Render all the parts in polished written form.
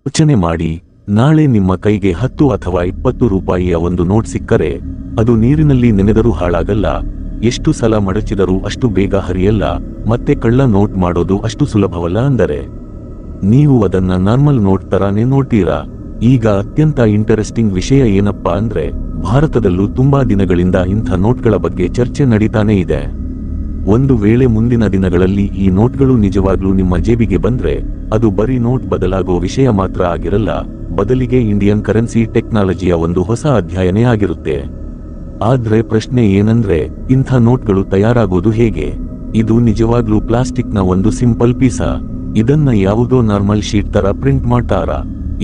ಯೋಚನೆ ಮಾಡಿ, ನಾಳೆ ನಿಮ್ಮ ಕೈಗೆ 10 ಅಥವಾ 20 ರೂಪಾಯಿಯ ಒಂದು ನೋಟ್ ಸಿಕ್ಕರೆ ಅದು ನೀರಿನಲ್ಲಿ ನೆನೆದರೂ ಹಾಳಾಗಲ್ಲ, ಎಷ್ಟು ಸಲ ಮಡಚಿದರೂ ಅಷ್ಟು ಬೇಗ ಹರಿಯಲ್ಲ, ಮತ್ತೆ ಕಳ್ಳ ನೋಟ್ ಮಾಡೋದು ಅಷ್ಟು ಸುಲಭವಲ್ಲ. ಅಂದರೆ ನೀವು ಅದನ್ನ ನಾರ್ಮಲ್ ನೋಟ್ ತರಾನೇ ನೋಡ್ತೀರಾ. ಈಗ ಅತ್ಯಂತ ಇಂಟರೆಸ್ಟಿಂಗ್ ವಿಷಯ ಏನಪ್ಪಾ ಅಂದ್ರೆ, ಭಾರತದಲ್ಲೂ ತುಂಬಾ ದಿನಗಳಿಂದ ಇಂಥ ನೋಟ್ಗಳ ಬಗ್ಗೆ ಚರ್ಚೆ ನಡೀತಾನೆ ಇದೆ. ಒಂದು ವೇಳೆ ಮುಂದಿನ ದಿನಗಳಲ್ಲಿ ಈ ನೋಟ್ಗಳು ನಿಜವಾಗ್ಲೂ ನಿಮ್ಮ ಜೇಬಿಗೆ ಬಂದ್ರೆ ಅದು ಬರೀ ನೋಟ್ ಬದಲಾಗೋ ವಿಷಯ ಮಾತ್ರ ಆಗಿರಲ್ಲ, ಬದಲಿಗೆ ಇಂಡಿಯನ್ ಕರೆನ್ಸಿ ಟೆಕ್ನಾಲಜಿಯ ಒಂದು ಹೊಸ ಅಧ್ಯಯನ ಆಗಿರುತ್ತೆ. ಆದ್ರೆ ಪ್ರಶ್ನೆ ಏನಂದ್ರೆ, ಇಂಥ ನೋಟ್ಗಳು ತಯಾರಾಗೋದು ಹೇಗೆ? ಇದು ನಿಜವಾಗ್ಲೂ ಪ್ಲಾಸ್ಟಿಕ್ನ ಒಂದು ಸಿಂಪಲ್ ಪೀಸ? ಇದನ್ನ ಯಾವುದೋ ನಾರ್ಮಲ್ ಶೀಟ್ ತರ ಪ್ರಿಂಟ್ ಮಾಡ್ತಾರಾ?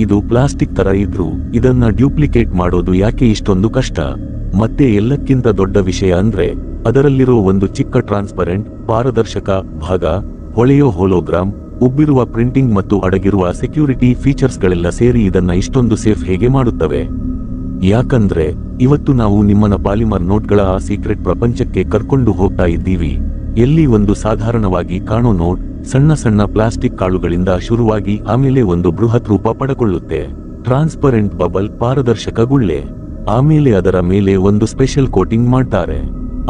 ಇದು ಪ್ಲಾಸ್ಟಿಕ್ ತರ ಇದ್ರೂ ಇದನ್ನ ಡ್ಯೂಪ್ಲಿಕೇಟ್ ಮಾಡೋದು ಯಾಕೆ ಇಷ್ಟೊಂದು ಕಷ್ಟ? ಮತ್ತೆ ಎಲ್ಲಕ್ಕಿಂತ ದೊಡ್ಡ ವಿಷಯ ಅಂದ್ರೆ, ಅದರಲ್ಲಿರೋ ಒಂದು ಚಿಕ್ಕ ಟ್ರಾನ್ಸ್ಪರೆಂಟ್ ಪಾರದರ್ಶಕ ಭಾಗ, ಹೊಳೆಯೋ ಹೋಲೋಗ್ರಾಮ್, ಉಬ್ಬಿರುವ ಪ್ರಿಂಟಿಂಗ್ ಮತ್ತು ಅಡಗಿರುವ ಸೆಕ್ಯೂರಿಟಿ ಫೀಚರ್ಸ್ಗಳೆಲ್ಲ ಸೇರಿ ಇದನ್ನ ಇಷ್ಟೊಂದು ಸೇಫ್ ಹೇಗೆ ಮಾಡುತ್ತವೆ? ಯಾಕಂದ್ರೆ ಇವತ್ತು ನಾವು ನಿಮ್ಮನ್ನ ಪಾಲಿಮರ್ ನೋಟ್ಗಳ ಆ ಸೀಕ್ರೆಟ್ ಪ್ರಪಂಚಕ್ಕೆ ಕರ್ಕೊಂಡು ಹೋಗ್ತಾ ಇದ್ದೀವಿ. ಎಲ್ಲಿ ಒಂದು ಸಾಧಾರಣವಾಗಿ ಕಾಣೋ ನೋಟ್ ಸಣ್ಣ ಸಣ್ಣ ಪ್ಲಾಸ್ಟಿಕ್ ಕಾಳುಗಳಿಂದ ಶುರುವಾಗಿ ಆಮೇಲೆ ಒಂದು ಬೃಹತ್ ರೂಪ ಪಡೆಕೊಳ್ಳುತ್ತೆ. ಟ್ರಾನ್ಸ್ಪರೆಂಟ್ ಬಬಲ್, ಪಾರದರ್ಶಕ ಗುಳ್ಳೆ, ಆಮೇಲೆ ಅದರ ಮೇಲೆ ಒಂದು ಸ್ಪೆಷಲ್ ಕೋಟಿಂಗ್ ಮಾಡ್ತಾರೆ,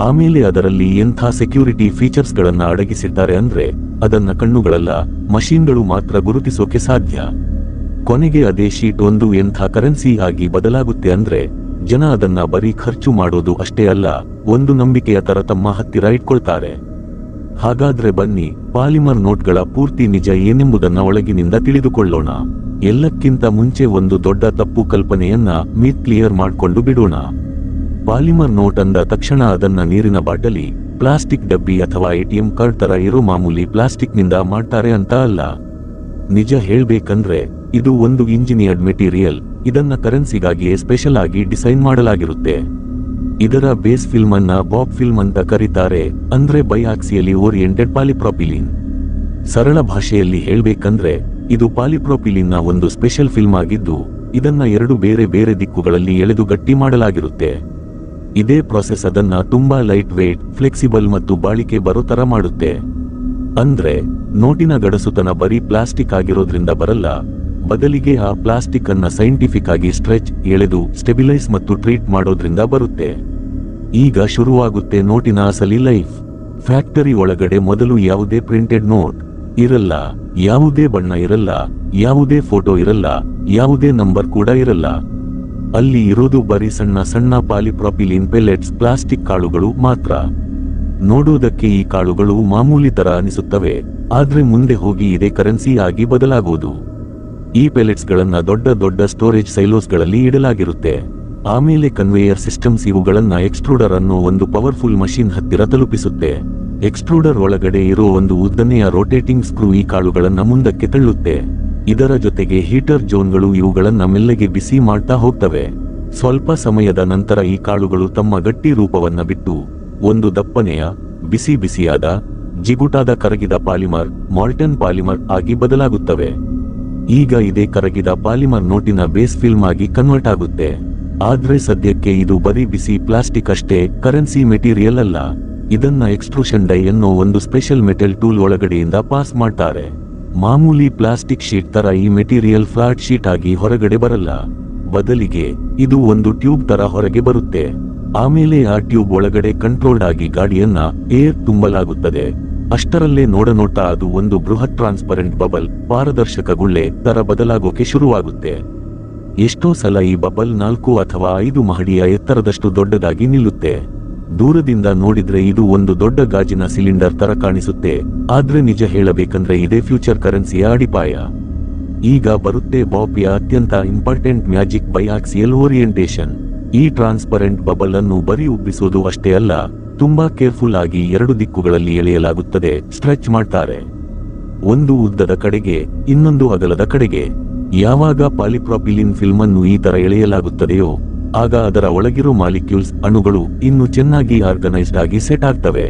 ಆಮೇಲೆ ಅದರಲ್ಲಿ ಎಂಥ ಸೆಕ್ಯೂರಿಟಿ ಫೀಚರ್ಸ್ ಗಳನ್ನ ಅಡಗಿಸಿದ್ದಾರೆ ಅಂದ್ರೆ ಅದನ್ನ ಕಣ್ಣುಗಳಲ್ಲ, ಮಷೀನ್ಗಳು ಮಾತ್ರ ಗುರುತಿಸೋಕೆ ಸಾಧ್ಯ. ಕೊನೆಗೆ ಅದೇ ಶೀಟ್ ಒಂದು ಎಂಥ ಕರೆನ್ಸಿ ಆಗಿ ಬದಲಾಗುತ್ತೆ ಅಂದ್ರೆ ಜನ ಅದನ್ನ ಬರೀ ಖರ್ಚು ಮಾಡೋದು ಅಷ್ಟೇ ಅಲ್ಲ, ಒಂದು ನಂಬಿಕೆಯ ತರ ತಮ್ಮ ಹತ್ತಿರ ಇಟ್ಕೊಳ್ತಾರೆ. ಹಾಗಾದ್ರೆ ಬನ್ನಿ, ಪಾಲಿಮರ್ ನೋಟ್ಗಳ ಪೂರ್ತಿ ನಿಜ ಏನೆಂಬುದನ್ನ ಒಳಗಿನಿಂದ ತಿಳಿದುಕೊಳ್ಳೋಣ. ಎಲ್ಲಕ್ಕಿಂತ ಮುಂಚೆ ಒಂದು ದೊಡ್ಡ ತಪ್ಪು ಕಲ್ಪನೆಯನ್ನ ಕ್ಲಿಯರ್ ಮಾಡ್ಕೊಂಡು ಬಿಡೋಣ. ಪಾಲಿಮರ್ ನೋಟ್ ಅಂದ ತಕ್ಷಣ ಅದನ್ನ ನೀರಿನ ಬಾಟಲಿ, ಪ್ಲಾಸ್ಟಿಕ್ ಡಬ್ಬಿ ಅಥವಾ ATM ಕಾರ್ಡ್ ತರ ಇರೋ ಮಾಮೂಲಿ ಪ್ಲಾಸ್ಟಿಕ್ ನಿಂದ ಮಾಡ್ತಾರೆ ಅಂತ ಅಲ್ಲ. ನಿಜ ಹೇಳ್ಬೇಕಂದ್ರೆ ಇದು ಒಂದು ಇಂಜಿನಿಯರ್ಡ್ ಮೆಟೀರಿಯಲ್. ಇದನ್ನ ಕರೆನ್ಸಿಗಾಗಿಯೇ ಸ್ಪೆಷಲ್ ಆಗಿ ಡಿಸೈನ್ ಮಾಡಲಾಗಿರುತ್ತೆ. ಇದರ ಬೇಸ್ ಫಿಲ್ಮ್ ಅನ್ನ ಬಾಬ್ ಫಿಲ್ಮ್ ಅಂತ ಕರೀತಾರೆ, ಅಂದ್ರೆ ಬೈಆಕ್ಸಿಯಲಿ ಓರಿಯೆಂಟೆಡ್ ಪಾಲಿಪ್ರಾಪಿಲಿನ್. ಸರಳ ಭಾಷೆಯಲ್ಲಿ ಹೇಳ್ಬೇಕಂದ್ರೆ ಇದು ಪಾಲಿಪ್ರಾಪಿಲಿನ್ ನ ಒಂದು ಸ್ಪೆಷಲ್ ಫಿಲ್ಮ್ ಆಗಿದ್ದು, ಇದನ್ನ 2 ಬೇರೆ ಬೇರೆ ದಿಕ್ಕುಗಳಲ್ಲಿ ಎಳೆದು ಗಟ್ಟಿ ಮಾಡಲಾಗಿರುತ್ತೆ. ಇದೇ ಪ್ರಾಸೆಸ್ ಅದನ್ನ ತುಂಬಾ ಲೈಟ್ ವೇಟ್, ಫ್ಲೆಕ್ಸಿಬಲ್ ಮತ್ತು ಬಾಳಿಕೆ ಬರೋ ತರ ಮಾಡುತ್ತೆ. ಅಂದ್ರೆ ನೋಟಿನ ಗಡಸುತನ ಬರೀ ಪ್ಲಾಸ್ಟಿಕ್ ಆಗಿರೋದ್ರಿಂದ ಬರಲ್ಲ, ಬದಲಿಗೆ ಆ ಪ್ಲಾಸ್ಟಿಕ್ ಅನ್ನ ಸೈಂಟಿಫಿಕ್ ಆಗಿ ಸ್ಟ್ರೆಚ್, ಎಳೆದು, ಸ್ಟೆಬಿಲೈಸ್ ಮತ್ತು ಟ್ರೀಟ್ ಮಾಡೋದ್ರಿಂದ ಬರುತ್ತೆ. ಈಗ ಶುರುವಾಗುತ್ತೆ ನೋಟಿನ ಅಸಲಿ ಲೈಫ್. ಫ್ಯಾಕ್ಟರಿ ಒಳಗಡೆ ಮೊದಲು ಯಾವುದೇ ಪ್ರಿಂಟೆಡ್ ನೋಟ್ ಇರಲ್ಲ, ಯಾವುದೇ ಬಣ್ಣ ಇರಲ್ಲ, ಯಾವುದೇ ಫೋಟೋ ಇರಲ್ಲ, ಯಾವುದೇ ನಂಬರ್ ಕೂಡ ಇರಲ್ಲ. ಅಲ್ಲಿ ಇರೋದು ಬರೀ ಸಣ್ಣ ಸಣ್ಣ ಪಾಲಿಪ್ರಾಪಿಲಿನ್ ಪೆಲೆಟ್ಸ್, ಪ್ಲಾಸ್ಟಿಕ್ ಕಾಳುಗಳು ಮಾತ್ರ. ನೋಡೋದಕ್ಕೆ ಈ ಕಾಳುಗಳು ಮಾಮೂಲಿ ತರ ಅನಿಸುತ್ತವೆ, ಆದ್ರೆ ಮುಂದೆ ಹೋಗಿ ಇದೇ ಕರೆನ್ಸಿ ಆಗಿ ಬದಲಾಗೋದು. ಈ ಪೆಲೆಟ್ಸ್ ಗಳನ್ನ ದೊಡ್ಡ ದೊಡ್ಡ ಸ್ಟೋರೇಜ್ ಸೈಲೋಸ್ ಗಳಲ್ಲಿ ಇಡಲಾಗಿರುತ್ತೆ. ಆಮೇಲೆ ಕನ್ವೇಯರ್ ಸಿಸ್ಟಮ್ಸ್ ಇವುಗಳನ್ನ ಎಕ್ಸ್ಟ್ರೂಡರ್ ಅನ್ನೋ ಒಂದು ಪವರ್ಫುಲ್ ಮಷೀನ್ ಹತ್ತಿರ ತಲುಪಿಸುತ್ತೆ. ಎಕ್ಸ್ಟ್ರೂಡರ್ ಒಳಗಡೆ ಇರೋ ಒಂದು ಉದ್ದನೆಯ ರೋಟೇಟಿಂಗ್ ಸ್ಕ್ರೂ ಈ ಕಾಳುಗಳನ್ನ ಮುಂದಕ್ಕೆ ತಳ್ಳುತ್ತೆ. ಇದರ ಜೊತೆಗೆ ಹೀಟರ್ ಜೋನ್ಗಳು ಇವುಗಳನ್ನ ಮೆಲ್ಲಗೆ ಬಿಸಿ ಮಾಡ್ತಾ ಹೋಗ್ತವೆ. ಸ್ವಲ್ಪ ಸಮಯದ ನಂತರ ಈ ಕಾಳುಗಳು ತಮ್ಮ ಗಟ್ಟಿ ರೂಪವನ್ನ ಬಿಟ್ಟು ಒಂದು ದಪ್ಪನೆಯ, ಬಿಸಿ ಬಿಸಿಯಾದ, ಜಿಗುಟಾದ ಕರಗಿದ ಪಾಲಿಮರ್, ಮಾಲ್ಟನ್ ಪಾಲಿಮರ್ ಆಗಿ ಬದಲಾಗುತ್ತವೆ. ಈಗ ಇದೇ ಕರಗಿದ ಪಾಲಿಮರ್ ನೋಟಿನ ಬೇಸ್ ಫಿಲ್ಮ್ ಆಗಿ ಕನ್ವರ್ಟ್ ಆಗುತ್ತೆ. ಆದ್ರೆ ಸದ್ಯಕ್ಕೆ ಇದು ಬರೀ ಬಿಸಿ ಪ್ಲಾಸ್ಟಿಕ್ ಅಷ್ಟೇ, ಕರೆನ್ಸಿ ಮೆಟೀರಿಯಲ್ ಅಲ್ಲ. ಇದನ್ನ ಎಕ್ಸ್ಟ್ರೂಷನ್ ಡೈ ಅನ್ನೋ ಒಂದು ಸ್ಪೆಷಲ್ ಮೆಟಲ್ ಟೂಲ್ ಒಳಗಡೆಯಿಂದ ಪಾಸ್ ಮಾಡ್ತಾರೆ. ಮಾಮೂಲಿ ಪ್ಲಾಸ್ಟಿಕ್ ಶೀಟ್ ತರ ಈ ಮೆಟೀರಿಯಲ್ ಫ್ಲಾಟ್ ಶೀಟ್ ಆಗಿ ಹೊರಗಡೆ ಬರಲ್ಲ, ಬದಲಿಗೆ ಇದು ಒಂದು ಟ್ಯೂಬ್ ತರ ಹೊರಗೆ ಬರುತ್ತೆ. ಆಮೇಲೆ ಆ ಟ್ಯೂಬ್ ಒಳಗಡೆ ಕಂಟ್ರೋಲ್ಡ್ ಆಗಿ ಗಾಡಿಯನ್ನ ಏರ್ ತುಂಬಲಾಗುತ್ತದೆ. ಅಷ್ಟರಲ್ಲೇ ನೋಡ್ತಾ ಅದು ಒಂದು ಬೃಹತ್ ಟ್ರಾನ್ಸ್ಪರೆಂಟ್ ಬಬಲ್, ಪಾರದರ್ಶಕ ಗುಳ್ಳೆ ತರ ಬದಲಾಗೋಕೆ ಶುರುವಾಗುತ್ತೆ. ಎಷ್ಟೋ ಸಲ ಈ ಬಬಲ್ 4 ಅಥವಾ 5 ಮಹಡಿಯ ಎತ್ತರದಷ್ಟು ದೊಡ್ಡದಾಗಿ ನಿಲ್ಲುತ್ತೆ. ದೂರದಿಂದ ನೋಡಿದ್ರೆ ಇದು ಒಂದು ದೊಡ್ಡ ಗಾಜಿನ ಸಿಲಿಂಡರ್ ತರ ಕಾಣಿಸುತ್ತೆ, ಆದ್ರೆ ನಿಜ ಹೇಳಬೇಕಂದ್ರೆ ಇದೇ ಫ್ಯೂಚರ್ ಕರೆನ್ಸಿಯ ಅಡಿಪಾಯ. ಈಗ ಬರುತ್ತೆ ಬಾಬ್ಯ ಅತ್ಯಂತ ಇಂಪಾರ್ಟೆಂಟ್ ಮ್ಯಾಜಿಕ್, ಬೈಆಕ್ಸಿಯಲ್ ಓರಿಯೆಂಟೇಶನ್. ಈ ಟ್ರಾನ್ಸ್ಪರೆಂಟ್ ಬಬಲ್ ಅನ್ನು ಬರೀ ಉಬ್ಬಿಸೋದು ಅಷ್ಟೇ ಅಲ್ಲ, ತುಂಬಾ ಕೇರ್ಫುಲ್ ಆಗಿ 2 ದಿಕ್ಕುಗಳಲ್ಲಿ ಎಳೆಯಲಾಗುತ್ತದೆ, ಸ್ಟ್ರೆಚ್ ಮಾಡ್ತಾರೆ. ಒಂದು ಉದ್ದದ ಕಡೆಗೆ, ಇನ್ನೊಂದು ಅಗಲದ ಕಡೆಗೆ. ಯಾವಾಗ ಪಾಲಿಪ್ರಾಪಿಲಿನ್ ಫಿಲ್ಮ್ ಅನ್ನು ಈ ತರ ಎಳೆಯಲಾಗುತ್ತದೆಯೋ ಆಗ ಅದರ ಒಳಗಿರೋ ಮಾಲಿಕ್ಯೂಲ್ಸ್, ಅಣುಗಳು ಇನ್ನೂ ಚೆನ್ನಾಗಿ ಆರ್ಗನೈಸ್ಡ್ ಆಗಿ ಸೆಟ್ ಆಗ್ತವೆ.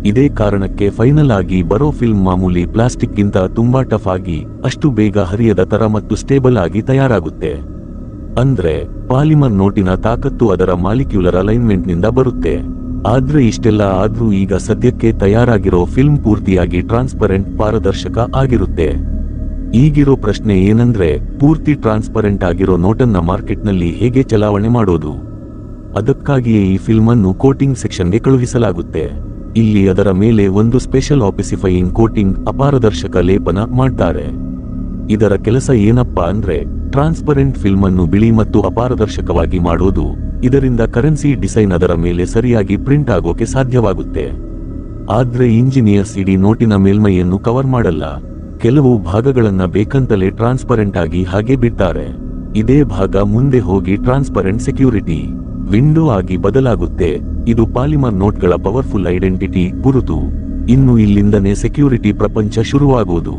ಇದೇ ಕಾರಣಕ್ಕೆ ಫೈನಲ್ ಆಗಿ ಬರೋ ಫಿಲ್ಮ್ ಮಾಮೂಲಿ ಪ್ಲಾಸ್ಟಿಕ್ ಗಿಂತ ತುಂಬಾ ಟಫ್ ಆಗಿ, ಅಷ್ಟು ಬೇಗ ಹರಿಯದ ತರ ಮತ್ತು ಸ್ಟೇಬಲ್ ಆಗಿ ತಯಾರಾಗುತ್ತೆ. ಅಂದ್ರೆ ಪಾಲಿಮರ್ ನೋಟಿನ ತಾಕತ್ತು ಅದರ ಮಾಲಿಕ್ಯುಲರ್ ಅಲೈನ್ಮೆಂಟ್ ನಿಂದ ಬರುತ್ತೆ. ಆದ್ರೆ ಇಷ್ಟೆಲ್ಲ ಆದ್ರೂ ಈಗ ಸದ್ಯಕ್ಕೆ ತಯಾರಾಗಿರೋ ಫಿಲ್ಮ್ ಪೂರ್ತಿಯಾಗಿ ಟ್ರಾನ್ಸ್ಪರೆಂಟ್, ಪಾರದರ್ಶಕ ಆಗಿರುತ್ತೆ. ಈಗಿರೋ ಪ್ರಶ್ನೆ ಏನಂದ್ರೆ, ಪೂರ್ತಿ ಟ್ರಾನ್ಸ್ಪರೆಂಟ್ ಆಗಿರೋ ನೋಟನ್ನ ಮಾರ್ಕೆಟ್ನಲ್ಲಿ ಹೇಗೆ ಚಲಾವಣೆ ಮಾಡೋದು? ಅದಕ್ಕಾಗಿಯೇ ಈ ಫಿಲ್ಮ್ ಅನ್ನು ಕೋಟಿಂಗ್ ಸೆಕ್ಷನ್ಗೆ ಕಳುಹಿಸಲಾಗುತ್ತೆ. ಇಲ್ಲಿ ಅದರ ಮೇಲೆ ಒಂದು ಸ್ಪೆಷಲ್ ಆಪಿಸಿಫೈಯಿಂಗ್ ಕೋಟಿಂಗ್ ಅಪಾರದರ್ಶಕ ಲೇಪನ ಮಾಡ್ತಾರೆ. ಇದರ ಕೆಲಸ ಏನಪ್ಪಾ ಅಂದ್ರೆ, ಟ್ರಾನ್ಸ್ಪರೆಂಟ್ ಫಿಲ್ಮ್ ಅನ್ನು ಬಿಳಿ ಮತ್ತು ಅಪಾರದರ್ಶಕವಾಗಿ ಮಾಡೋದು. ಇದರಿಂದ ಕರೆನ್ಸಿ ಡಿಸೈನ್ ಅದರ ಮೇಲೆ ಸರಿಯಾಗಿ ಪ್ರಿಂಟ್ ಆಗೋಕೆ ಸಾಧ್ಯವಾಗುತ್ತೆ. ಆದ್ರೆ ಇಂಜಿನಿಯರ್ಸ್ ಇಡೀ ನೋಟಿನ ಮೇಲ್ಮೈಯನ್ನು ಕವರ್ ಮಾಡಲ್ಲ. ಕೆಲವು ಭಾಗಗಳನ್ನ ಬೇಕಂತಲೇ ಟ್ರಾನ್ಸ್ಪರೆಂಟ್ ಆಗಿ ಹಾಗೆ ಬಿಡ್ತಾರೆ. ಇದೇ ಭಾಗ ಮುಂದೆ ಹೋಗಿ ಟ್ರಾನ್ಸ್ಪರೆಂಟ್ ಸೆಕ್ಯೂರಿಟಿ ವಿಂಡೋ ಆಗಿ ಬದಲಾಗುತ್ತೆ. ಇದು ಪಾಲಿಮರ್ ನೋಟ್ಗಳ ಪವರ್ಫುಲ್ ಐಡೆಂಟಿಟಿ ಗುರುತು. ಇನ್ನು ಇಲ್ಲಿಂದನೇ ಸೆಕ್ಯೂರಿಟಿ ಪ್ರಪಂಚ ಶುರುವಾಗುವುದು.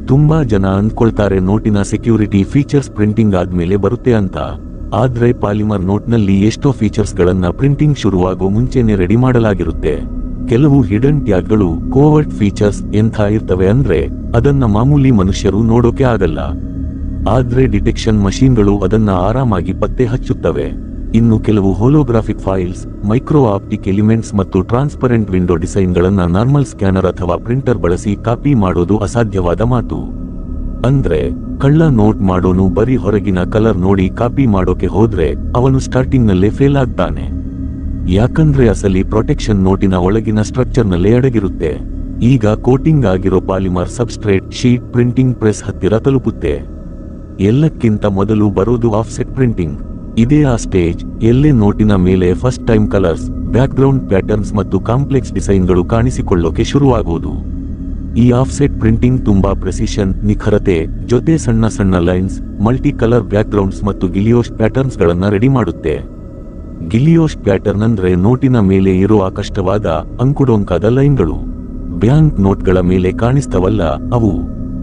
ತುಂಬಾ ಜನ ಅಂದ್ಕೊಳ್ತಾರೆ ನೋಟಿನ ಸೆಕ್ಯೂರಿಟಿ ಫೀಚರ್ಸ್ ಪ್ರಿಂಟಿಂಗ್ ಆದ್ಮೇಲೆ ಬರುತ್ತೆ ಅಂತ. ಆದ್ರೆ ಪಾಲಿಮರ್ ನೋಟ್ನಲ್ಲಿ ಎಷ್ಟೋ ಫೀಚರ್ಸ್ ಗಳನ್ನ ಪ್ರಿಂಟಿಂಗ್ ಶುರುವಾಗೋ ಮುಂಚೆನೆ ರೆಡಿ ಮಾಡಲಾಗಿರುತ್ತೆ. ಕೆಲವು ಹಿಡನ್ ಟ್ಯಾಗ್ಗಳು, ಕೋವರ್ಟ್ ಫೀಚರ್ಸ್ ಎಂಥ ಇರ್ತವೆ ಅಂದ್ರೆ ಅದನ್ನ ಮಾಮೂಲಿ ಮನುಷ್ಯರು ನೋಡೋಕೆ ಆಗಲ್ಲ. ಆದ್ರೆ ಡಿಟೆಕ್ಷನ್ ಮಷೀನ್ಗಳು ಅದನ್ನ ಆರಾಮಾಗಿ ಪತ್ತೆ ಹಚ್ಚುತ್ತವೆ. ಇನ್ನು ಕೆಲವು holographic files, micro optic elements ಮತ್ತು ಟ್ರಾನ್ಸ್ಪರೆಂಟ್ ವಿಂಡೋ ಡಿಸೈನ್ಗಳನ್ನ ನಾರ್ಮಲ್ ಸ್ಕ್ಯಾನರ್ ಅಥವಾ ಪ್ರಿಂಟರ್ ಬಳಸಿ ಕಾಪಿ ಮಾಡೋದು ಅಸಾಧ್ಯವಾದ ಮಾತು. ಅಂದ್ರೆ ಕಳ್ಳ ನೋಟ್ ಮಾಡೋನು ಬರೀ ಹೊರಗಿನ ಕಲರ್ ನೋಡಿ ಕಾಪಿ ಮಾಡೋಕೆ ಹೋದ್ರೆ ಅವನು ಸ್ಟಾರ್ಟಿಂಗ್ ನಲ್ಲೇ ಫೇಲ್ ಆಗ್ತಾನೆ. ಯಾಕಂದ್ರೆ ಅಸಲಿ ಪ್ರೊಟೆಕ್ಷನ್ ನೋಟಿನ ಒಳಗಿನ ಸ್ಟ್ರಕ್ಚರ್ ನಲ್ಲೇ ಅಡಗಿರುತ್ತೆ. ಈಗ ಕೋಟಿಂಗ್ ಆಗಿರೋ polymer substrate sheet printing press ಹತ್ತಿರ ತಲುಪುತ್ತೆ. ಎಲ್ಲಕ್ಕಿಂತ ಮೊದಲು ಬರೋದು ಆಫ್ಸೆಟ್ ಪ್ರಿಂಟಿಂಗ್. ಇದೇ ಆ ಸ್ಟೇಜ್. ಎಲ್ಲೇ ನೋಟಿನ ಮೇಲೆ first time colours, background patterns ಮತ್ತು ಕಾಂಪ್ಲೆಕ್ಸ್ ಡಿಸೈನ್ಗಳು ಕಾಣಿಸಿಕೊಳ್ಳೋಕೆ ಶುರುವಾಗುವುದು. ಈ ಆಫ್ಸೆಟ್ ಪ್ರಿಂಟಿಂಗ್ ತುಂಬಾ ಪ್ರೆಸಿಷನ್, ನಿಖರತೆ ಜೊತೆ ಸಣ್ಣ ಸಣ್ಣ ಲೈನ್ಸ್, ಮಲ್ಟಿ ಕಲರ್ ಬ್ಯಾಕ್ಗ್ರೌಂಡ್ಸ್ ಮತ್ತು ಗಿಲಿಯೋಶ್ ಪ್ಯಾಟರ್ನ್ಸ್ ಗಳನ್ನ ರೆಡಿ ಮಾಡುತ್ತೆ. ಗಿಲಿಯೋಶ್ ಪ್ಯಾಟರ್ನ್ ಅಂದ್ರೆ ನೋಟಿನ ಮೇಲೆ ಇರುವ ಕಷ್ಟವಾದ ಅಂಕುಡೊಂಕಾದ ಲೈನ್ಗಳು. ಬ್ಯಾಂಕ್ ನೋಟ್ಗಳ ಮೇಲೆ ಕಾಣಿಸ್ತವಲ್ಲ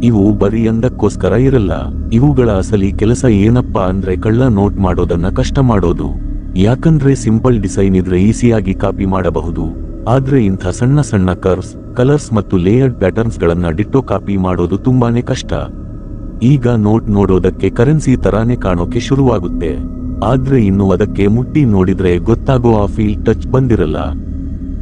ಇವು ಬರೀ ಅಂದಕ್ಕೋಸ್ಕರ ಇರಲ್ಲ. ಇವುಗಳ ಅಸಲಿ ಕೆಲಸ ಏನಪ್ಪಾ ಅಂದ್ರೆ ಕಳ್ಳ ನೋಟ್ ಮಾಡೋದನ್ನ ಕಷ್ಟ ಮಾಡೋದು. ಯಾಕಂದ್ರೆ ಸಿಂಪಲ್ ಡಿಸೈನ್ ಇದ್ರೆ ಈಸಿಯಾಗಿ ಕಾಪಿ ಮಾಡಬಹುದು. ಆದ್ರೆ ಇಂಥ ಸಣ್ಣ ಸಣ್ಣ ಕರ್ವ್ಸ್, ಕಲರ್ಸ್ ಮತ್ತು ಲೇಯರ್ಡ್ ಪ್ಯಾಟರ್ನ್ಸ್ ಗಳನ್ನ ಡಿಟ್ಟೋ ಕಾಪಿ ಮಾಡೋದು ತುಂಬಾನೇ ಕಷ್ಟ. ಈಗ ನೋಟ್ ನೋಡೋದಕ್ಕೆ ಕರೆನ್ಸಿ ತರಾನೇ ಕಾಣೋಕೆ ಶುರುವಾಗುತ್ತೆ. ಆದ್ರೆ ಇನ್ನು ಅದಕ್ಕೆ ಮುಟ್ಟಿ ನೋಡಿದ್ರೆ ಗೊತ್ತಾಗೋ ಆ ಫೀಲ್ ಟಚ್ ಬಂದಿರಲ್ಲ.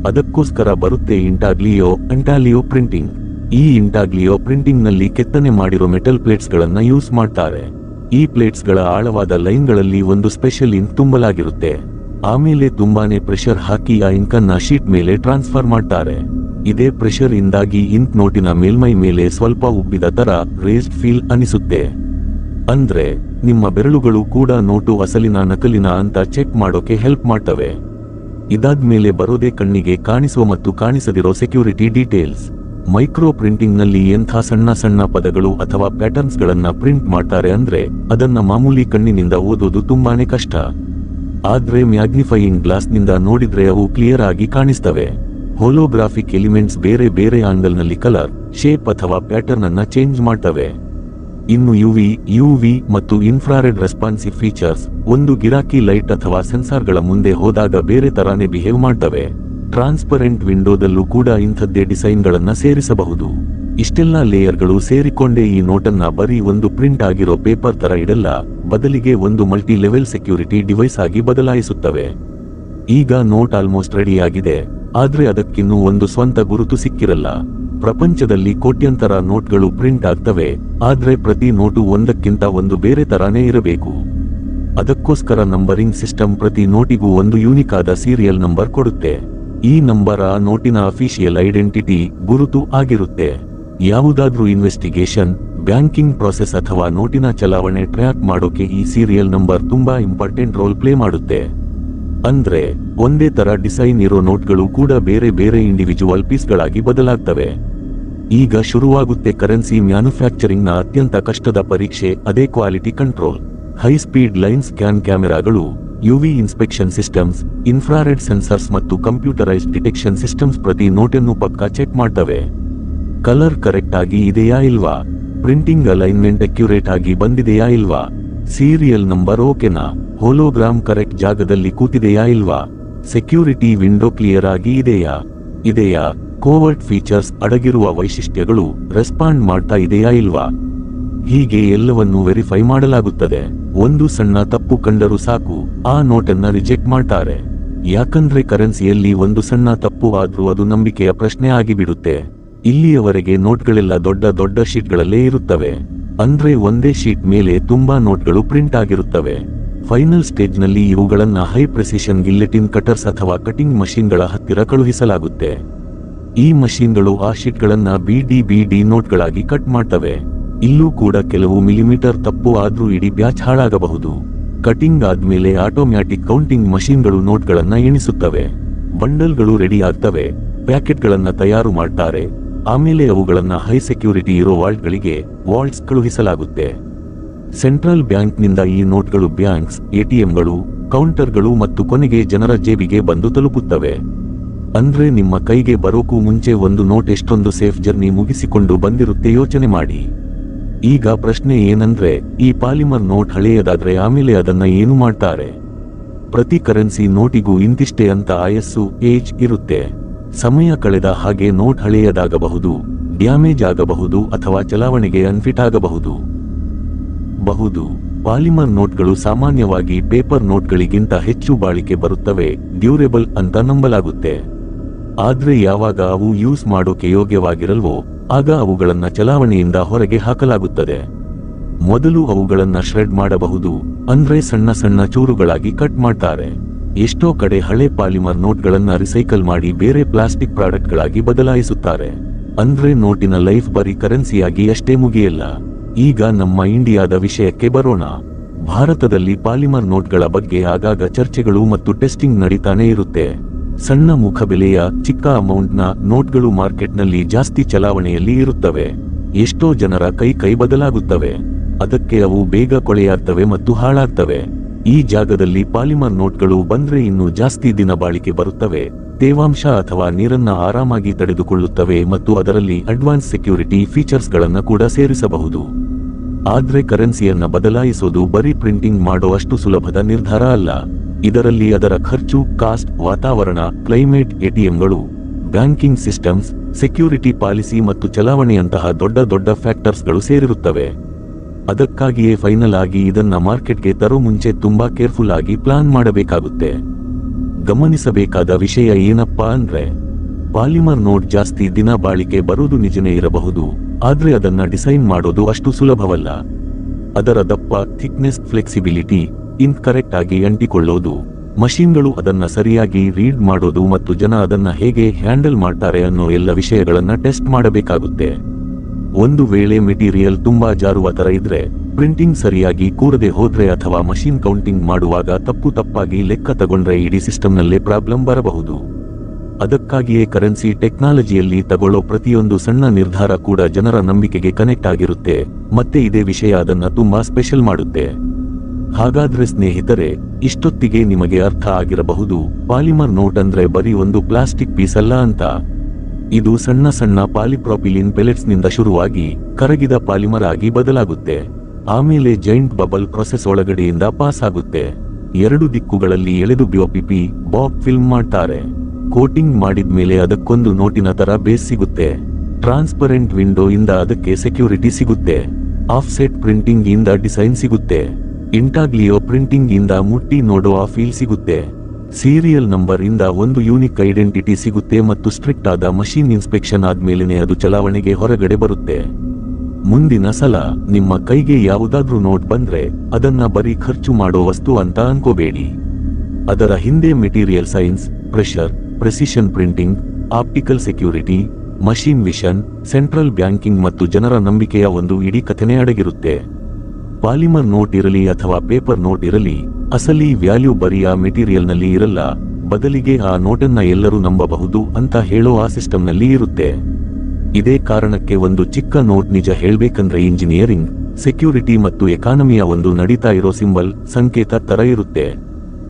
ಅದಕ್ಕೋಸ್ಕರ ಬರುತ್ತೆ ಇಂಟಾಗ್ಲಿಯೋ ಪ್ರಿಂಟಿಂಗ್. ಈ ಇಂಟಾಗ್ಲಿಯೋ ಪ್ರಿಂಟಿಂಗ್ ನಲ್ಲಿ ಕೆತ್ತನೆ ಮಾಡಿರೋ ಮೆಟಲ್ ಪ್ಲೇಟ್ಸ್ ಗಳನ್ನ ಯೂಸ್ ಮಾಡ್ತಾರೆ. ಈ ಪ್ಲೇಟ್ಸ್ ಗಳ ಆಳವಾದ ಲೈನ್ ಗಳಲ್ಲಿ ಒಂದು ಸ್ಪೆಷಲ್ ಇಂಕ್ ತುಂಬಲಾಗಿರುತ್ತೆ. ಆಮೇಲೆ ತುಂಬಾನೇ ಪ್ರೆಷರ್ ಹಾಕಿ ಆ ಇಂಕ್ ಅನ್ನ ಶೀಟ್ ಮೇಲೆ ಟ್ರಾನ್ಸ್ಫರ್ ಮಾಡ್ತಾರೆ. ಇದೇ ಪ್ರೆಷರ್ ಇಂದಾಗಿ ಇಂಕ್ ನೋಟಿನ ಮೇಲ್ಮೈ ಮೇಲೆ ಸ್ವಲ್ಪ ಉಬ್ಬಿದ ತರ ರೇಸ್ಡ್ ಫೀಲ್ ಅನಿಸುತ್ತೆ. ಅಂದ್ರೆ ನಿಮ್ಮ ಬೆರಳುಗಳು ಕೂಡ ನೋಟು ಅಸಲಿನ ನಕಲಿನ ಅಂತ ಚೆಕ್ ಮಾಡೋಕೆ ಹೆಲ್ಪ್ ಮಾಡ್ತವೆ. ಇದಾದ್ಮೇಲೆ ಬರೋದೇ ಕಣ್ಣಿಗೆ ಕಾಣಿಸುವ ಮತ್ತು ಕಾಣಿಸದಿರೋ ಸೆಕ್ಯೂರಿಟಿ ಡೀಟೇಲ್ಸ್. ಮೈಕ್ರೋ ಪ್ರಿಂಟಿಂಗ್ ನಲ್ಲಿ ಎಂಥ ಸಣ್ಣ ಸಣ್ಣ ಪದಗಳು ಅಥವಾ ಪ್ಯಾಟರ್ನ್ಸ್ ಗಳನ್ನ ಪ್ರಿಂಟ್ ಮಾಡ್ತಾರೆ ಅಂದ್ರೆ ಅದನ್ನ ಮಾಮೂಲಿ ಕಣ್ಣಿನಿಂದ ಓದೋದು ತುಂಬಾನೇ ಕಷ್ಟ. ಆದ್ರೆ ಮ್ಯಾಗ್ನಿಫೈಯಿಂಗ್ ಗ್ಲಾಸ್ ನಿಂದ ನೋಡಿದ್ರೆ ಅವು ಕ್ಲಿಯರ್ ಆಗಿ ಕಾಣಿಸ್ತವೆ. ಹೋಲೋಗ್ರಾಫಿಕ್ ಎಲಿಮೆಂಟ್ಸ್ ಬೇರೆ ಬೇರೆ ಆಂಗಲ್ ನಲ್ಲಿ ಕಲರ್, ಶೇಪ್ ಅಥವಾ ಪ್ಯಾಟರ್ನ್ ಅನ್ನ ಚೇಂಜ್ ಮಾಡ್ತವೆ. ಇನ್ನು ಯುವಿ ಮತ್ತು ಇನ್ಫ್ರಾರೆಡ್ ರೆಸ್ಪಾನ್ಸಿವ್ ಫೀಚರ್ಸ್ ಒಂದು ಗಿರಾಕಿ ಲೈಟ್ ಅಥವಾ ಸೆನ್ಸಾರ್ಗಳ ಮುಂದೆ ಹೋದಾಗ ಬೇರೆ ತರಾನೇ ಬಿಹೇವ್ ಮಾಡ್ತವೆ. ಟ್ರಾನ್ಸ್ಪರೆಂಟ್ ವಿಂಡೋದಲ್ಲೂ ಕೂಡ ಇಂಥದ್ದೇ ಡಿಸೈನ್ ಗಳನ್ನ ಸೇರಿಸಬಹುದು. ಇಷ್ಟೆಲ್ಲಾ ಲೇಯರ್ಗಳು ಸೇರಿಕೊಂಡೇ ಈ ನೋಟನ್ನ ಬರೀ ಒಂದು ಪ್ರಿಂಟ್ ಆಗಿರೋ ಪೇಪರ್ ತರ ಇಡಲ್ಲ, ಬದಲಿಗೆ ಒಂದು ಮಲ್ಟಿ ಲೆವೆಲ್ ಸೆಕ್ಯೂರಿಟಿ ಡಿವೈಸ್ ಆಗಿ ಬದಲಾಯಿಸುತ್ತವೆ. ಈಗ ನೋಟ್ ಆಲ್ಮೋಸ್ಟ್ ರೆಡಿ ಆಗಿದೆ, ಆದ್ರೆ ಅದಕ್ಕಿನ್ನೂ ಒಂದು ಸ್ವಂತ ಗುರುತು ಸಿಕ್ಕಿರಲ್ಲ. ಪ್ರಪಂಚದಲ್ಲಿ ಕೋಟ್ಯಂತರ ನೋಟ್ಗಳು ಪ್ರಿಂಟ್ ಆಗ್ತವೆ, ಆದ್ರೆ ಪ್ರತಿ ನೋಟು ಒಂದಕ್ಕಿಂತ ಒಂದು ಬೇರೆ ತರಾನೇ ಇರಬೇಕು. ಅದಕ್ಕೋಸ್ಕರ ನಂಬರಿಂಗ್ ಸಿಸ್ಟಮ್ ಪ್ರತಿ ನೋಟಿಗೂ ಒಂದು ಯೂನಿಕ್ ಆದ ಸೀರಿಯಲ್ ನಂಬರ್ ಕೊಡುತ್ತೆ. ಈ ನಂಬರ್ ಆ ನೋಟಿನ ಅಫಿಷಿಯಲ್ ಐಡೆಂಟಿಟಿ ಗುರುತು ಆಗಿರುತ್ತೆ. ಯಾವುದಾದ್ರೂ ಇನ್ವೆಸ್ಟಿಗೇಷನ್, ಬ್ಯಾಂಕಿಂಗ್ ಪ್ರೋಸೆಸ್ ಅಥವಾ ನೋಟಿನ ಚಲಾವಣೆ ಟ್ರ್ಯಾಕ್ ಮಾಡೋಕೆ ಈ ಸೀರಿಯಲ್ ನಂಬರ್ ತುಂಬಾ ಇಂಪಾರ್ಟೆಂಟ್ ರೋಲ್ ಪ್ಲೇ ಮಾಡುತ್ತೆ. ಅಂದ್ರೆ ಒಂದೇ ತರ ಡಿಸೈನ್ ಇರೋ ನೋಟ್ಗಳು ಕೂಡ ಬೇರೆ ಬೇರೆ ಇಂಡಿವಿಜುವಲ್ ಪೀಸ್ಗಳಾಗಿ ಬದಲಾಗ್ತವೆ. ಈಗ ಶುರುವಾಗುತ್ತೆ ಕರೆನ್ಸಿ ಮ್ಯಾನುಫ್ಯಾಕ್ಚರಿಂಗ್ ನ ಅತ್ಯಂತ ಕಷ್ಟದ ಪರೀಕ್ಷೆ, ಅದೇ quality control. High speed line scan ಕ್ಯಾಮೆರಾಗಳು, UV inspection systems, infrared sensors ಮತ್ತು ಕಂಪ್ಯೂಟರೈಸ್ಡ್ ಡಿಟೆಕ್ಷನ್ ಸಿಸ್ಟಮ್ಸ್ ಪ್ರತಿ ನೋಟನ್ನು ಪಕ್ಕಾ ಚೆಕ್ ಮಾಡ್ತವೆ. ಕಲರ್ ಕರೆಕ್ಟ್ ಆಗಿ ಇದೆಯಾ ಇಲ್ವಾ, ಪ್ರಿಂಟಿಂಗ್ ಅಲೈನ್ಮೆಂಟ್ ಅಕ್ಯುರೇಟ್ ಆಗಿ ಬಂದಿದೆಯಾ ಇಲ್ವಾ, ಸೀರಿಯಲ್ ನಂಬರ್ ಓಕೆನಾ, ಹೋಲೋಗ್ರಾಮ್ ಕರೆಕ್ಟ್ ಜಾಗದಲ್ಲಿ ಕೂತಿದೆಯಾ ಇಲ್ವಾ, ಸೆಕ್ಯೂರಿಟಿ ವಿಂಡೋ ಕ್ಲಿಯರ್ ಆಗಿ ಇದೆಯಾ, ಕೋವರ್ಟ್ ಫೀಚರ್ಸ್ ಅಡಗಿರುವ ವೈಶಿಷ್ಟ್ಯಗಳು ರೆಸ್ಪಾಂಡ್ ಮಾಡ್ತಾ ಇದೆಯಾ ಇಲ್ವಾ, ಹೀಗೆ ಎಲ್ಲವನ್ನೂ ವೆರಿಫೈ ಮಾಡಲಾಗುತ್ತದೆ. ಒಂದು ಸಣ್ಣ ತಪ್ಪು ಕಂಡರೂ ಸಾಕು, ಆ ನೋಟನ್ನ ರಿಜೆಕ್ಟ್ ಮಾಡ್ತಾರೆ. ಯಾಕಂದ್ರೆ ಕರೆನ್ಸಿಯಲ್ಲಿ ಒಂದು ಸಣ್ಣ ತಪ್ಪು ಆದ್ರೂ ಅದು ನಂಬಿಕೆಯ ಪ್ರಶ್ನೆ ಆಗಿಬಿಡುತ್ತೆ. ಇಲ್ಲಿಯವರೆಗೆ ನೋಟ್ಗಳೆಲ್ಲ ದೊಡ್ಡ ದೊಡ್ಡ ಶೀಟ್ಗಳಲ್ಲೇ ಇರುತ್ತವೆ. ಅಂದ್ರೆ ಒಂದೇ ಶೀಟ್ ಮೇಲೆ ತುಂಬಾ ನೋಟ್ಗಳು ಪ್ರಿಂಟ್ ಆಗಿರುತ್ತವೆ. ಫೈನಲ್ ಸ್ಟೇಜ್ನಲ್ಲಿ ಇವುಗಳನ್ನ ಹೈ ಪ್ರೆಸಿಷನ್ ಗಿಲ್ಲೆಟಿನ್ ಕಟರ್ಸ್ ಅಥವಾ ಕಟಿಂಗ್ ಮಷೀನ್ಗಳ ಹತ್ತಿರ ಕಳುಹಿಸಲಾಗುತ್ತೆ. ಈ ಮಷೀನ್ಗಳು ಆ ಶೀಟ್ಗಳನ್ನ ಬಿಡಿ ನೋಟ್ಗಳಾಗಿ ಕಟ್ ಮಾಡ್ತವೆ. ಇಲ್ಲೂ ಕೂಡ ಕೆಲವು ಮಿಲಿಮೀಟರ್ ತಪ್ಪು ಆದ್ರೂ ಇಡೀ ಬ್ಯಾಚ್ ಹಾಳಾಗಬಹುದು. ಕಟಿಂಗ್ ಆದ್ಮೇಲೆ ಆಟೋಮ್ಯಾಟಿಕ್ ಕೌಂಟಿಂಗ್ ಮಷೀನ್ಗಳು ನೋಟ್ಗಳನ್ನ ಎಣಿಸುತ್ತವೆ. ಬಂಡಲ್ಗಳು ರೆಡಿ ಆಗ್ತವೆ, ಪ್ಯಾಕೆಟ್ಗಳನ್ನ ತಯಾರು ಮಾಡ್ತಾರೆ, ಆಮೇಲೆ ಅವುಗಳನ್ನ ಹೈ ಸೆಕ್ಯೂರಿಟಿ ಇರೋ ವಾಲ್ಟ್ಸ್ ಕಳುಹಿಸಲಾಗುತ್ತೆ. ಸೆಂಟ್ರಲ್ ಬ್ಯಾಂಕ್ನಿಂದ ಈ ನೋಟ್ಗಳು ಬ್ಯಾಂಕ್ಸ್, ಎಟಿಎಂಗಳು, ಕೌಂಟರ್ಗಳು ಮತ್ತು ಕೊನೆಗೆ ಜನರ ಜೇಬಿಗೆ ಬಂದು ತಲುಪುತ್ತವೆ. ಅಂದ್ರೆ ನಿಮ್ಮ ಕೈಗೆ ಬರೋಕ್ಕೂ ಮುಂಚೆ ಒಂದು ನೋಟ್ ಎಷ್ಟೊಂದು ಸೇಫ್ ಜರ್ನಿ ಮುಗಿಸಿಕೊಂಡು ಬಂದಿರುತ್ತೆ ಯೋಚನೆ ಮಾಡಿ. ಈಗ ಪ್ರಶ್ನೆ ಏನಂದ್ರೆ, ಈ ಪಾಲಿಮರ್ ನೋಟ್ ಹಳೆಯದಾದ್ರೆ ಆಮೇಲೆ ಅದನ್ನ ಏನು ಮಾಡ್ತಾರೆ? ಪ್ರತಿ ಕರೆನ್ಸಿ ನೋಟಿಗೂ ಇಂತಿಷ್ಟೇ ಅಂತ ಆಯಸ್ಸು ಏಜ್ ಇರುತ್ತೆ. ಸಮಯ ಕಳೆದ ಹಾಗೆ ನೋಟ್ ಹಳೆಯದಾಗಬಹುದು, ಡ್ಯಾಮೇಜ್ ಆಗಬಹುದು ಅಥವಾ ಚಲಾವಣೆಗೆ ಅನ್ಫಿಟ್ ಆಗಬಹುದು. ಪಾಲಿಮರ್ ನೋಟ್ಗಳು ಸಾಮಾನ್ಯವಾಗಿ ಪೇಪರ್ ನೋಟ್ಗಳಿಗಿಂತ ಹೆಚ್ಚು ಬಾಳಿಕೆ ಬರುತ್ತವೆ, ಡ್ಯೂರೇಬಲ್ ಅಂತ ನಂಬಲಾಗುತ್ತೆ. ಆದ್ರೆ ಯಾವಾಗ ಅವು ಯೂಸ್ ಮಾಡೋಕೆ ಯೋಗ್ಯವಾಗಿರಲ್ವೋ ಆಗ ಅವುಗಳನ್ನ ಚಲಾವಣೆಯಿಂದ ಹೊರಗೆ ಹಾಕಲಾಗುತ್ತದೆ. ಮೊದಲು ಅವುಗಳನ್ನ ಶ್ರೆಡ್ ಮಾಡಬಹುದು, ಅಂದ್ರೆ ಸಣ್ಣ ಸಣ್ಣ ಚೂರುಗಳಾಗಿ ಕಟ್ ಮಾಡ್ತಾರೆ. ಎಷ್ಟೋ ಕಡೆ ಹಳೆ ಪಾಲಿಮರ್ ನೋಟ್ಗಳನ್ನ ರಿಸೈಕಲ್ ಮಾಡಿ ಬೇರೆ ಪ್ಲಾಸ್ಟಿಕ್ ಪ್ರಾಡಕ್ಟ್ಗಳಾಗಿ ಬದಲಾಯಿಸುತ್ತಾರೆ. ಅಂದ್ರೆ ನೋಟಿನ ಲೈಫ್ ಬರೀ ಕರೆನ್ಸಿಯಾಗಿ ಅಷ್ಟೇ ಮುಗಿಯಲ್ಲ. ಈಗ ನಮ್ಮ ಇಂಡಿಯಾದ ವಿಷಯಕ್ಕೆ ಬರೋಣ. ಭಾರತದಲ್ಲಿ ಪಾಲಿಮರ್ ನೋಟ್ಗಳ ಬಗ್ಗೆ ಆಗಾಗ ಚರ್ಚೆಗಳು ಮತ್ತು ಟೆಸ್ಟಿಂಗ್ ನಡೀತಾನೆ ಇರುತ್ತೆ. ಸಣ್ಣ ಮುಖಬೆಲೆಯ ಚಿಕ್ಕ ಅಮೌಂಟ್ನ ನೋಟ್ಗಳು ಮಾರ್ಕೆಟ್ನಲ್ಲಿ ಜಾಸ್ತಿ ಚಲಾವಣೆಯಲ್ಲಿ ಇರುತ್ತವೆ. ಎಷ್ಟೋ ಜನರ ಕೈ ಬದಲಾಗುತ್ತವೆ, ಅದಕ್ಕೆ ಅವು ಬೇಗ ಕೊಳೆಯಾಗ್ತವೆ ಮತ್ತು ಹಾಳಾಗ್ತವೆ. ಈ ಜಾಗದಲ್ಲಿ ಪಾಲಿಮರ್ ನೋಟ್ಗಳು ಬಂದ್ರೆ ಇನ್ನೂ ಜಾಸ್ತಿ ದಿನ ಬಾಳಿಕೆ ಬರುತ್ತವೆ, ತೇವಾಂಶ ಅಥವಾ ನೀರನ್ನ ಆರಾಮಾಗಿ ತಡೆದುಕೊಳ್ಳುತ್ತವೆ ಮತ್ತು ಅದರಲ್ಲಿ ಅಡ್ವಾನ್ಸ್ ಸೆಕ್ಯೂರಿಟಿ ಫೀಚರ್ಸ್ಗಳನ್ನ ಕೂಡ ಸೇರಿಸಬಹುದು. ಆದ್ರೆ ಕರೆನ್ಸಿಯನ್ನ ಬದಲಾಯಿಸೋದು ಬರೀ ಪ್ರಿಂಟಿಂಗ್ ಮಾಡೋ ಅಷ್ಟು ಸುಲಭದ ನಿರ್ಧಾರ ಅಲ್ಲ. ಇದರಲ್ಲಿ ಅದರ ಖರ್ಚು, ಕಾಸ್ಟ್, ವಾತಾವರಣ, ಕ್ಲೈಮೇಟ್, ಎಟಿಎಂಗಳು, ಬ್ಯಾಂಕಿಂಗ್ ಸಿಸ್ಟಮ್ಸ್, ಸೆಕ್ಯೂರಿಟಿ ಪಾಲಿಸಿ ಮತ್ತು ಚಲಾವಣೆಯಂತಹ ದೊಡ್ಡ ಫ್ಯಾಕ್ಟರ್ಸ್ಗಳು ಸೇರಿರುತ್ತವೆ. ಅದಕ್ಕಾಗಿಯೇ ಫೈನಲ್ ಆಗಿ ಇದನ್ನ ಮಾರ್ಕೆಟ್ಗೆ ತರೋ ಮುಂಚೆ ತುಂಬಾ ಕೇರ್ಫುಲ್ ಆಗಿ ಪ್ಲಾನ್ ಮಾಡಬೇಕಾಗುತ್ತೆ. ಗಮನಿಸಬೇಕಾದ ವಿಷಯ ಏನಪ್ಪಾ ಅಂದ್ರೆ, ಪಾಲಿಮರ್ ನೋಟ್ ಜಾಸ್ತಿ ದಿನ ಬಾಳಿಕೆ ಬರೋದು ನಿಜನೇ ಇರಬಹುದು, ಆದ್ರೆ ಅದನ್ನ ಡಿಸೈನ್ ಮಾಡೋದು ಅಷ್ಟು ಸುಲಭವಲ್ಲ. ಅದರ ದಪ್ಪ, ಥಿಕ್ನೆಸ್, ಫ್ಲೆಕ್ಸಿಬಿಲಿಟಿ, ಇಂಕ್ ಕರೆಕ್ಟ್ ಆಗಿ ಅಂಟಿಕೊಳ್ಳೋದು, ಮಷೀನ್ಗಳು ಅದನ್ನ ಸರಿಯಾಗಿ ರೀಡ್ ಮಾಡೋದು ಮತ್ತು ಜನ ಅದನ್ನ ಹೇಗೆ ಹ್ಯಾಂಡಲ್ ಮಾಡ್ತಾರೆ ಅನ್ನೋ ಎಲ್ಲ ವಿಷಯಗಳನ್ನ ಟೆಸ್ಟ್ ಮಾಡಬೇಕಾಗುತ್ತೆ. ಒಂದು ವೇಳೆ ಮೆಟೀರಿಯಲ್ ತುಂಬಾ ಜಾರುವ ತರ ಇದ್ರೆ, ಪ್ರಿಂಟಿಂಗ್ ಸರಿಯಾಗಿ ಕೂರದೆ ಹೋದ್ರೆ ಅಥವಾ ಮಷೀನ್ ಕೌಂಟಿಂಗ್ ಮಾಡುವಾಗ ತಪ್ಪಾಗಿ ಲೆಕ್ಕ ತಗೊಂಡ್ರೆ ಇಡೀ ಸಿಸ್ಟಮ್ನಲ್ಲೇ ಪ್ರಾಬ್ಲಮ್ ಬರಬಹುದು. ಅದಕ್ಕಾಗಿಯೇ ಕರೆನ್ಸಿ ಟೆಕ್ನಾಲಜಿಯಲ್ಲಿ ತಗೊಳ್ಳೋ ಪ್ರತಿಯೊಂದು ಸಣ್ಣ ನಿರ್ಧಾರ ಕೂಡ ಜನರ ನಂಬಿಕೆಗೆ ಕನೆಕ್ಟ್ ಆಗಿರುತ್ತೆ, ಮತ್ತೆ ಇದೇ ವಿಷಯ ಅದನ್ನ ತುಂಬಾ ಸ್ಪೆಷಲ್ ಮಾಡುತ್ತೆ. ಹಾಗಾದ್ರೆ ಸ್ನೇಹಿತರೆ, ಇಷ್ಟೊತ್ತಿಗೆ ನಿಮಗೆ ಅರ್ಥ ಆಗಿರಬಹುದು, ಪಾಲಿಮರ್ ನೋಟ್ ಅಂದ್ರೆ ಬರೀ ಒಂದು ಪ್ಲಾಸ್ಟಿಕ್ ಪೀಸ್ ಅಲ್ಲ ಅಂತ. ಇದು ಸಣ್ಣ ಪಾಲಿಪ್ರಾಪಿಲಿನ್ ಪೆಲೆಟ್ಸ್ ನಿಂದ ಶುರುವಾಗಿ ಕರಗಿದ ಪಾಲಿಮರ್ ಆಗಿ ಬದಲಾಗುತ್ತೆ. ಆಮೇಲೆ ಜೈಂಟ್ ಬಬಲ್ ಪ್ರೊಸೆಸ್ ಒಳಗಡೆಯಿಂದ ಪಾಸ್ ಆಗುತ್ತೆ. ಎರಡು ದಿಕ್ಕುಗಳಲ್ಲಿ ಎಳೆದು ಬಾಬ್ ಫಿಲ್ಮ್ ಮಾಡ್ತಾರೆ. ಕೋಟಿಂಗ್ ಮಾಡಿದ್ಮೇಲೆ ಅದಕ್ಕೊಂದು ನೋಟಿನ ತರ ಬೇಸ್ ಸಿಗುತ್ತೆ. ಟ್ರಾನ್ಸ್ಪರೆಂಟ್ ವಿಂಡೋ ಇಂದ ಅದಕ್ಕೆ ಸೆಕ್ಯೂರಿಟಿ ಸಿಗುತ್ತೆ. ಆಫ್ಸೆಟ್ ಪ್ರಿಂಟಿಂಗ್ ಇಂದ ಡಿಸೈನ್ ಸಿಗುತ್ತೆ. ಇಂಟಾಗ್ಲಿಯೋ ಪ್ರಿಂಟಿಂಗ್ ಇಂದ ಮುಟ್ಟಿ ನೋಡೋ ಆ ಫೀಲ್ ಸಿಗುತ್ತೆ. ಸೀರಿಯಲ್ ನಂಬರ್ ಇಂದ ಒಂದು ಯೂನಿಕ್ ಐಡೆಂಟಿಟಿ ಸಿಗುತ್ತೆ ಮತ್ತು ಸ್ಟ್ರಿಕ್ಟ್ ಆದ ಮಷೀನ್ ಇನ್ಸ್ಪೆಕ್ಷನ್ ಆದ್ಮೇಲೆನೆ ಅದು ಚಲಾವಣೆಗೆ ಹೊರಗಡೆ ಬರುತ್ತೆ. ಮುಂದಿನ ಸಲ ನಿಮ್ಮ ಕೈಗೆ ಯಾವುದಾದ್ರೂ ನೋಟ್ ಬಂದ್ರೆ ಅದನ್ನ ಬರೀ ಖರ್ಚು ಮಾಡೋ ವಸ್ತು ಅಂತ ಅನ್ಕೋಬೇಡಿ. ಅದರ ಹಿಂದೆ material science, pressure, precision printing, optical security, machine vision, central banking ಮತ್ತು ಜನರ ನಂಬಿಕೆಯ ಒಂದು ಇಡೀ ಕಥೆನೇ ಅಡಗಿರುತ್ತೆ. ಪಾಲಿಮರ್ ನೋಟ್ ಇರಲಿ ಅಥವಾ ಪೇಪರ್ ನೋಟ್ ಇರಲಿ, ಅಸಲಿ ವ್ಯಾಲ್ಯೂ ಬರೀ ಆ ಮೆಟೀರಿಯಲ್ನಲ್ಲಿ ಇರಲ್ಲ, ಬದಲಿಗೆ ಆ ನೋಟನ್ನ ಎಲ್ಲರೂ ನಂಬಬಹುದು ಅಂತ ಹೇಳೋ ಆ ಸಿಸ್ಟಮ್ನಲ್ಲಿ ಇರುತ್ತೆ. ಇದೇ ಕಾರಣಕ್ಕೆ ಒಂದು ಚಿಕ್ಕ ನೋಟ್ ನಿಜ ಹೇಳ್ಬೇಕಂದ್ರೆ ಇಂಜಿನಿಯರಿಂಗ್, ಸೆಕ್ಯೂರಿಟಿ ಮತ್ತು ಎಕಾನಮಿಯ ಒಂದು ನಡೀತಾ ಇರೋ ಸಿಂಬಲ್, ಸಂಕೇತ ತರ ಇರುತ್ತೆ.